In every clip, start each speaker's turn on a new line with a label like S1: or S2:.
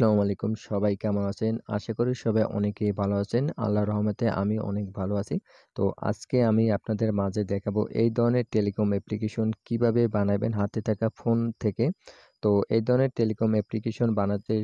S1: আসসালামু আলাইকুম। সবাই কেমন আছেন? আশা করি সবাই অনেকেই ভালো আছেন। আল্লাহর রহমতে আমি অনেক ভালো আছি। তো আজকে আমি আপনাদের মাঝে দেখাবো এই ধরনের টেলিকম অ্যাপ্লিকেশন কিভাবে বানাবেন হাতে থাকা ফোন থেকে। তো এই ধরনের টেলিকম অ্যাপ্লিকেশন বানাতে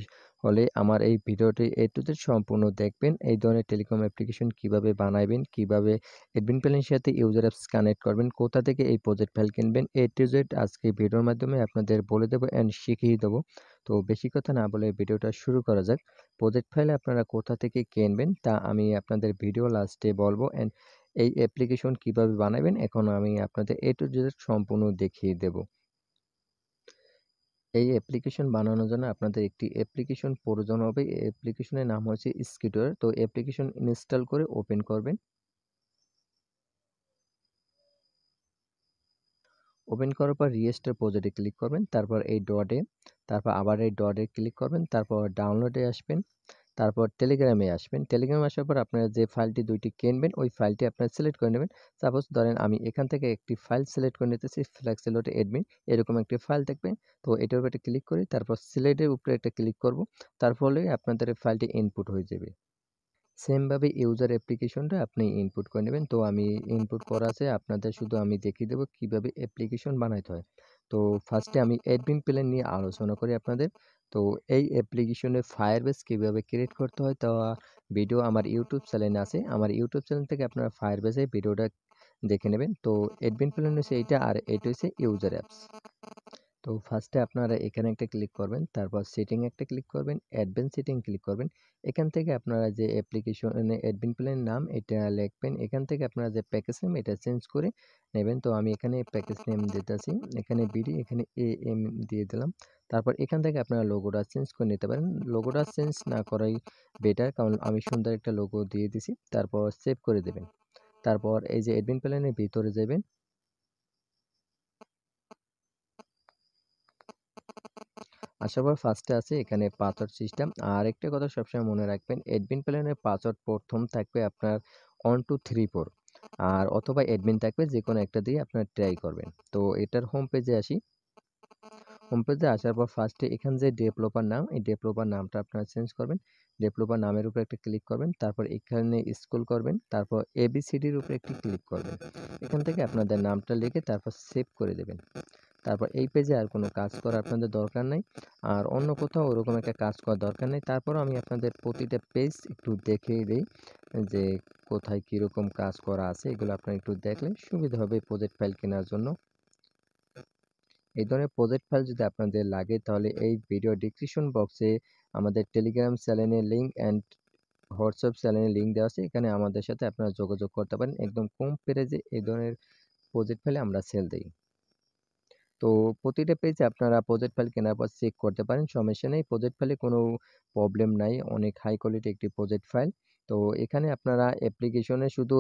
S1: হলে আমার এই ভিডিওটি A to Z সম্পূর্ণ দেখবেন। এই ধরনের টেলিকম অ্যাপ্লিকেশন কিভাবে বানাবেন, কিভাবে অ্যাডমিন প্যানেলের সাথে ইউজার অ্যাপস কানেক্ট করবেন, কোথা থেকে এই প্রজেক্ট ফাইল কিনবেন A to Z আজকে ভিডিওর মাধ্যমে আপনাদের বলে দেবো অ্যান্ড শিখিয়ে দেবো। তো বেশি কথা না বলে ভিডিওটা শুরু করা যাক। প্রজেক্ট ফাইল আপনারা কোথা থেকে কিনবেন তা আমি আপনাদের ভিডিও লাস্টে বলবো অ্যান্ড এই অ্যাপ্লিকেশন কিভাবে বানাবেন এখন আমি আপনাদের A to Z সম্পূর্ণ দেখিয়ে দেব। এই অ্যাপ্লিকেশন বানানোর জন্য আপনাদের একটি অ্যাপ্লিকেশন প্রয়োজন হবে। এই অ্যাপ্লিকেশনের নাম হচ্ছে স্কিডর। তো অ্যাপ্লিকেশন ইনস্টল করে ওপেন করবেন। ওপেন করার পর রিস্টার প্রজেক্টে ক্লিক করবেন, তারপর এই ডটে, তারপর আবার এই ডটে ক্লিক করবেন, তারপর ডাউনলোডে আসবেন, তারপর টেলিগ্রামে আসবেন। টেলিগ্রামে আসার পর আপনারা যে ফাইলটি দুইটি কিনবেন ওই ফাইলটি আপনারা সিলেক্ট করে নেবেন। সাপোজ ধরেন আমি এখান থেকে একটি ফাইল সিলেক্ট করে নিতেছি, ফ্লেক্সিলোডে অ্যাডমিন এরকম একটি ফাইল থাকবে। তো এটার উপরে একটা ক্লিক করি, তারপর সিলেক্টের উপরে একটা ক্লিক করব, তার ফলে আপনাদের এই ফাইলটি ইনপুট হয়ে যাবে। সেম ভাবে ইউজার অ্যাপ্লিকেশনটা আপনি ইনপুট করে নেবেন। তো আমি ইনপুট করা আছে, আপনাদের শুধু আমি দেখিয়ে দেবো কিভাবে অ্যাপ্লিকেশন বানাইতে হয়। তো ফার্স্টে আমি অ্যাডমিন প্ল্যান নিয়ে আলোচনা করি আপনাদের। তো এই অ্যাপ্লিকেশনে ফায়ারবেস কিভাবে ক্রিয়েট করতে হয় তা ভিডিও আমার ইউটিউব চ্যানেলে আছে। আমার ইউটিউব চ্যানেল থেকে আপনারা ফায়ারবেসের ভিডিওটা দেখে নেবেন। তো অ্যাডমিন প্ল্যান হচ্ছে এইটা, আর এটা হচ্ছে ইউজার অ্যাপস। তো ফার্স্টে আপনারা এখানে একটা ক্লিক করবেন, তারপর সেটিং একটা ক্লিক করবেন, অ্যাডভান্স সেটিং ক্লিক করবেন। এখান থেকে আপনারা যে অ্যাপ্লিকেশনে অ্যাডমিন প্ল্যানের নাম এটা লিখবেন। এখান থেকে আপনারা যে প্যাকেজ নেম এটা চেঞ্জ করে নেবেন। তো আমি এখানে প্যাকেজ নেম দিতেছি, এখানে বিডি, এখানে এএম দিয়ে দিলাম। তারপর এখান থেকে আপনারা লোগোটা চেঞ্জ করে নিতে পারেন। লোগোটা চেঞ্জ না করাই বেটার, কারণ আমি সুন্দর একটা লোগো দিয়ে দিছি। তারপর সেভ করে দেবেন। তারপর এই যে অ্যাডমিন প্ল্যানের ভিতরে যাবেন। আসার পর ফার্স্টে আছে এখানে পাসওয়ার্ড সিস্টেম। আর একটা কথা সবসময় মনে রাখবেন, অ্যাডমিন প্ল্যানের পাসওয়ার্ড প্রথম থাকবে আপনার 1 2 3 4, আর অথবা অ্যাডমিন থাকবে, যে কোনো একটা দিয়ে আপনারা ট্রাই করবেন। তো এটার হোম পেজে আসি। হোম পেজে আসার পর ফার্স্টে এখানে যে ডেভেলপার নাম, এই ডেভেলপার নামটা আপনারা চেঞ্জ করবেন। ডেভেলপার নামের উপর একটা ক্লিক করবেন, তারপর এখানে স্ক্রল করবেন, তারপর এবিসিডির উপরে একটি ক্লিক করবেন। এখান থেকে আপনাদের নামটা লিখে তারপর সেভ করে দেবেন। তারপর এই পেজে আর কোনো কাজ করার আপনাদের দরকার নাই, আর অন্য কোথাও ওরকম একটা কাজ করার দরকার নেই। তারপরও আমি আপনাদের প্রতিটা পেজ একটু দেখিয়ে দিই যে কোথায় কীরকম কাজ করা আছে, এগুলো আপনারা একটু দেখলে সুবিধা হবে প্রজেক্ট ফাইল কেনার জন্য। এই ধরনের প্রজেক্ট ফাইল যদি আপনাদের লাগে তাহলে এই ভিডিও ডিসক্রিপশন বক্সে আমাদের টেলিগ্রাম চ্যানেলের লিঙ্ক অ্যান্ড হোয়াটসঅ্যাপ চ্যানেলের লিঙ্ক দেওয়া আছে, এখানে আমাদের সাথে আপনারা যোগাযোগ করতে পারেন। একদম কম প্রাইজে এই ধরনের প্রজেক্ট ফাইলে আমরা সেল দিই। তো প্রতিটা পেজে আপনারা প্রজেক্ট ফাইল কেনার পর চেক করতে পারেন, সমস্যা নেই। প্রজেক্ট ফাইলে কোনো প্রবলেম নাই, অনেক হাই কোয়ালিটি একটি প্রজেক্ট ফাইল। তো এখানে আপনারা অ্যাপ্লিকেশনে শুধু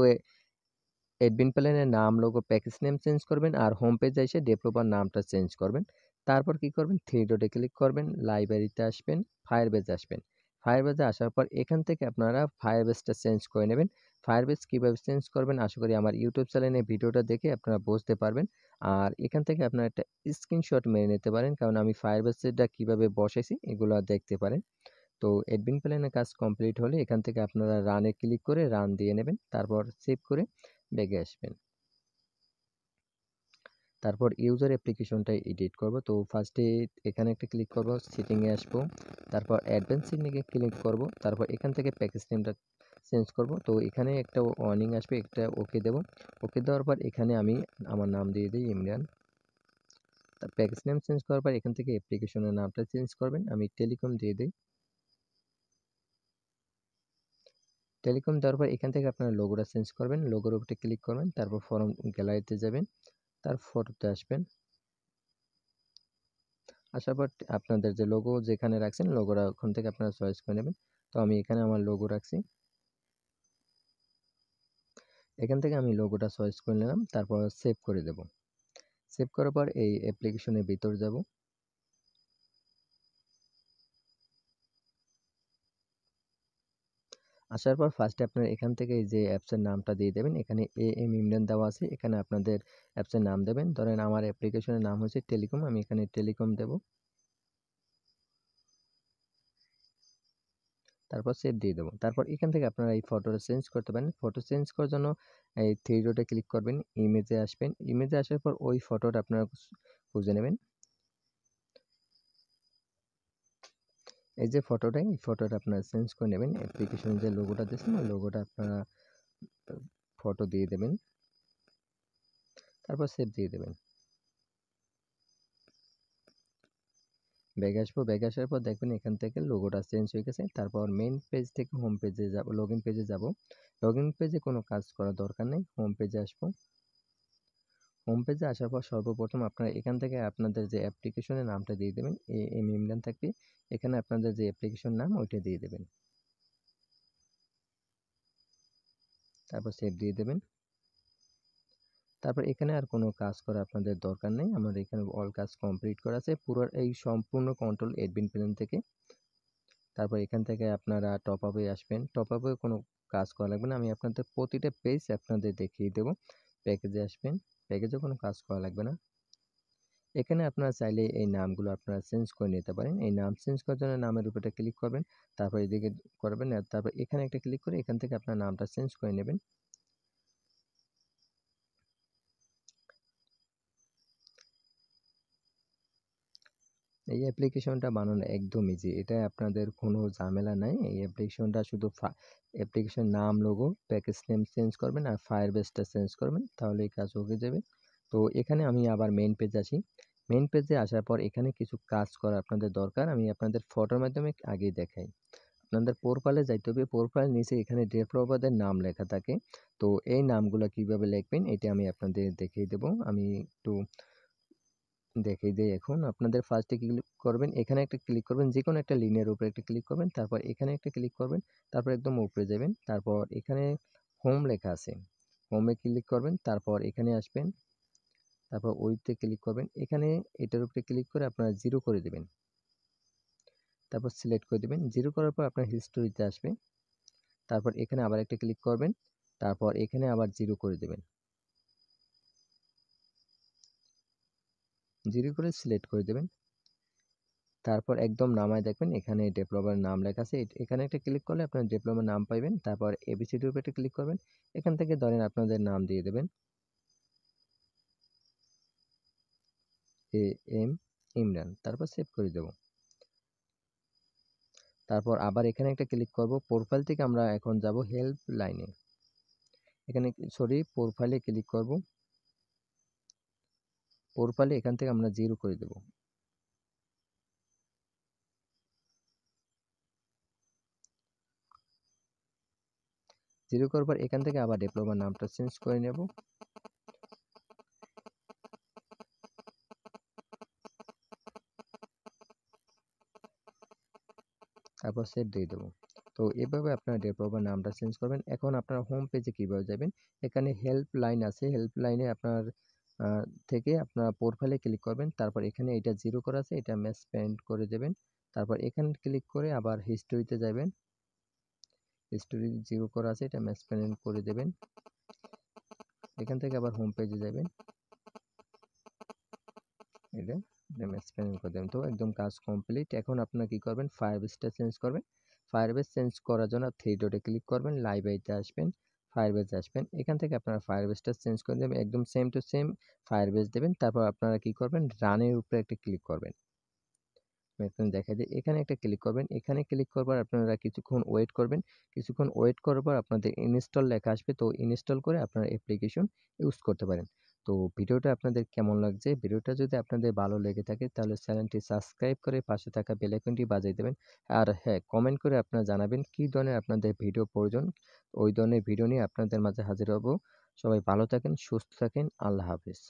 S1: অ্যাডমিন প্ল্যানের নাম, লোগো, প্যাকেজ নেম চেঞ্জ করবেন, আর হোম পেজে এসে ডেভেলপার নামটা চেঞ্জ করবেন। তারপর কি করবেন, থ্রি ডটে ক্লিক করবেন, লাইব্রেরিতে আসবেন, ফায়ারবেজে আসবেন। ফায়ারবেজে আসার পর এখান থেকে আপনারা ফায়ারবেজটা চেঞ্জ করে নেবেন। ফায়ারবেজ কীভাবে চেঞ্জ করবেন আশা করি আমার ইউটিউব চ্যানেলে ভিডিওটা দেখে আপনারা বুঝতে পারবেন। আর এখান থেকে আপনারা একটা স্ক্রিনশট মেরে নিতে পারেন, কারণ আমি ফায়ারবেজটা কীভাবে বসাইছি এগুলো দেখতে পারেন। তো অ্যাডমিন প্ল্যানের কাজ কমপ্লিট হলে এখান থেকে আপনারা রানে ক্লিক করে রান দিয়ে নেবেন, তারপর সেভ করে ব্যাগে আসবেন। তারপর ইউজার অ্যাপ্লিকেশনটা এডিট করব। তো ফার্স্টে এখানে একটা ক্লিক করব, সেটিংয়ে আসবো, তারপর অ্যাডভান্স সেটিংয়ে ক্লিক করব, তারপর এখান থেকে প্যাকেজ নেমটা চেঞ্জ করব। তো এখানে একটা ওয়ার্নিং আসবে, একটা ওকে দেব। ওকে দেওয়ার পর এখানে আমি আমার নাম দিয়ে দিই ইমরান। প্যাকেজ নেম চেঞ্জ করার পর এখান থেকে অ্যাপ্লিকেশনের নামটা চেঞ্জ করবেন, আমি টেলিকম দিয়ে দিই। টেলিকম দেওয়ার পর এখান থেকে আপনারা লোগোটা চেঞ্জ করবেন, লোগোর উপরে ক্লিক করবেন, তারপর ফরম গ্যালারিতে যাবেন, তার ফটোতে আসবেন। আসার পর আপনাদের যে লোগো যেখানে রাখছেন লোগোটা ওখান থেকে আপনারা চয়েস করে নেবেন। তো আমি এখানে আমার লোগো রাখছি, এখান থেকে আমি লোগোটা চয়েস করে নিলাম, তারপর সেভ করে দেব। সেভ করার পর এই অ্যাপ্লিকেশনের ভিতর যাব। আসার পর ফার্স্টে আপনারা এখান থেকে এই যে অ্যাপসের নামটা দিয়ে দেবেন, এখানে এএম ইমরান দেওয়া আছে, এখানে আপনাদের অ্যাপসের নাম দেবেন। ধরেন আমার অ্যাপ্লিকেশনের নাম হচ্ছে টেলিকম, আমি এখানে টেলিকম দেব। তারপর সেভ দিয়ে দেবো। তারপর এখান থেকে আপনারা এই ফটোটা চেঞ্জ করতে পারেন। ফটো চেঞ্জ করার জন্য এই থ্রি ডটে ক্লিক করবেন, ইমেজে আসবেন। ইমেজে আসার পর ওই ফটোটা আপনারা খুঁজে নেবেন। এই যে ফটোটা, এই ফটোটা আপনারা চেঞ্জ করে নেবেন। অ্যাপ্লিকেশনে যে লোগোটা দিয়েছেন ওই লোগোটা আপনারা ফটো দিয়ে দেবেন, তারপর সেভ দিয়ে দেবেন। ব্যাগে আসবো, ব্যাগে আসার পর দেখবেন এখান থেকে লোগোটা চেঞ্জ হয়ে গেছে। তারপর মেইন পেজ থেকে হোম পেজে যাব, লগইন পেজে যাব। লগইন পেজে কোনো কাজ করার দরকার নেই, হোম পেজে আসবো। হোম পেজে আসার পর সর্বপ্রথম আপনারা এখান থেকে আপনাদের যে অ্যাপ্লিকেশনের নামটা দিয়ে দেবেন, ইমরান থাকবে। এখানে আপনাদের যে অ্যাপ্লিকেশন নাম ওইটা দিয়ে দেবেন, তারপর সেভ দিয়ে দেবেন। তারপর এখানে আর কোনো কাজ করা আপনাদের দরকার নেই, আমার এখানে অল কাজ কমপ্লিট করা আছে পুরো এই সম্পূর্ণ কন্ট্রোল অ্যাডমিন প্ল্যান থেকে। তারপর এখান থেকে আপনারা টপ আপে আসবেন, টপ আপে কোনো কাজ করা লাগবে না, আমি আপনাদের প্রতিটা পেজ আপনাদের দেখিয়ে দেবো। প্যাকেজে আসবেন, প্যাকেজে কোনো কাজ করা লাগবে না। এখানে আপনারা চাইলে এই নামগুলো আপনারা চেঞ্জ করে নিতে পারেন। এই নাম চেঞ্জ করার জন্য নামের উপরে ক্লিক করবেন, তারপর এদিকে করবেন, আর তারপর এখানে একটা ক্লিক করে এখান থেকে আপনার নামটা চেঞ্জ করে নেবেন। এই অ্যাপ্লিকেশনটা বানানো একদম ইজি, এটা আপনাদের কোনো ঝামেলা নাই। এই অ্যাপ্লিকেশনটা শুধু অ্যাপ্লিকেশন নাম, লোগো, প্যাকেজ নেম চেঞ্জ করবেন আর ফায়ারবেসটা চেঞ্জ করবেন, তাহলেই কাজ হয়ে যাবে। তো এখানে আমি আবার মেইন পেজ আসি। মেইন পেজে আসার পর এখানে কিছু কাজ করা আপনাদের দরকার, আমি আপনাদের ফটোর মাধ্যমে আগেই দেখাই। আপনাদের প্রোফাইলে যাইতে হবে, প্রোফাইল নিচে এখানে ডেভেলপারদের নাম লেখা থাকে। তো এই নামগুলো কিভাবে লিখবেন এটা আমি আপনাদের দেখিয়ে দেবো। আমি একটু দেখিয়ে দিই। এখন আপনাদের ফার্স্টে ক্লিক করবেন, এখানে একটা ক্লিক করবেন, যে কোনো একটা লিনের উপরে একটা ক্লিক করবেন, তারপর এখানে একটা ক্লিক করবেন, তারপর একদম উপরে যাবেন, তারপর এখানে হোম লেখা আছে, হোমে ক্লিক করবেন, তারপর এখানে আসবেন, তারপর ওইতে ক্লিক করবেন, এখানে এটার উপরে ক্লিক করে আপনারা জিরো করে দেবেন, তারপর সিলেক্ট করে দেবেন। জিরো করার পর আপনার হিস্টোরিতে আসবে, তারপর এখানে আবার একটা ক্লিক করবেন, তারপর এখানে আবার জিরো করে দেবেন, জিরো করে সিলেক্ট করে দেবেন। তারপর একদম নামায় দেখবেন এখানে ডেভেলপার নাম লেখা আছে, এখানে একটা ক্লিক করলে আপনার ডেভেলপার নাম পাইবেন। তারপর এবিসিডির উপরে ক্লিক করবেন, এখান থেকে ধরেন আপনাদের নাম দিয়ে দেবেন, এম ইমরান, তারপর সেভ করে দেব। তারপর আবার এখানে একটা ক্লিক করব, প্রোফাইল থেকে আমরা এখন যাব হেল্প লাইনে, এখানে প্রোফাইলে ক্লিক করব, প্রোফাইলে এখান থেকে আমরা জিরো করে দেব। জিরো করার পর এখান থেকে আবার ডেভেলপার নামটা চেঞ্জ করে নেব, তারপর সেভ দিয়ে দেবো। তো এভাবে আপনার ডেভেলপার নামটা চেঞ্জ করবেন। এখন আপনার হোম পেজে কিভাবে যাবেন, এখানে হেল্প লাইন আছে, হেল্প লাইনে আপনার থেকে আপনার প্রোফাইলে ক্লিক করবেন, তারপর এখানে এটা জিরো করা আছে, এটা ম্যাচ পেন্ট করে দেবেন, তারপর এখানে ক্লিক করে আবার হিস্টোরিতে যাবেন, হিস্টোরি জিরো করা আছে, এটা ম্যাচ পেন্ট করে দেবেন, এখান থেকে আবার হোম পেজে যাবেন, এটা ম্যাচ পেন্ট করে দেবেন। তো একদম কাজ কমপ্লিট। এখন আপনারা কি করবেন, ফায়ারবেসটা চেঞ্জ করবেন। ফায়ারবেস চেঞ্জ করার জন্য থ্রি ডটে ক্লিক করবেন, লাইব্রেরিতে আসবেন, ফায়ারবেস আসবেন, এখান থেকে আপনারা ফায়ারবেসটা চেঞ্জ করে দেবেন, একদম সেম টু সেম ফায়ারবেস দেবেন। তারপর আপনারা কি করবেন, রানের উপরে একটা ক্লিক করবেন, এখানে দেখা যায় এখানে একটা ক্লিক করবেন, এখানে ক্লিক করবার আপনারা কিছুক্ষণ ওয়েট করবেন, কিছুক্ষণ ওয়েট করার পর আপনাদের ইনস্টল লেখা আসবে, তো ইনস্টল করে আপনারা অ্যাপ্লিকেশন ইউজ করতে পারেন। তো ভিডিওটা আপনাদের কেমন লাগছে, ভিডিওটা যদি আপনাদের ভালো লেগে থাকে তাহলে চ্যানেলটি সাবস্ক্রাইব করে পাশে থাকা বেল আইকনটি বাজিয়ে দেবেন। আর হ্যাঁ, কমেন্ট করে আপনারা জানাবেন কি ধরনের আপনাদের ভিডিও প্রয়োজন, ওই ধরনের ভিডিও নিয়ে আপনাদের মাঝে হাজির হব। সবাই ভালো থাকেন, সুস্থ থাকেন, আল্লাহ হাফেজ।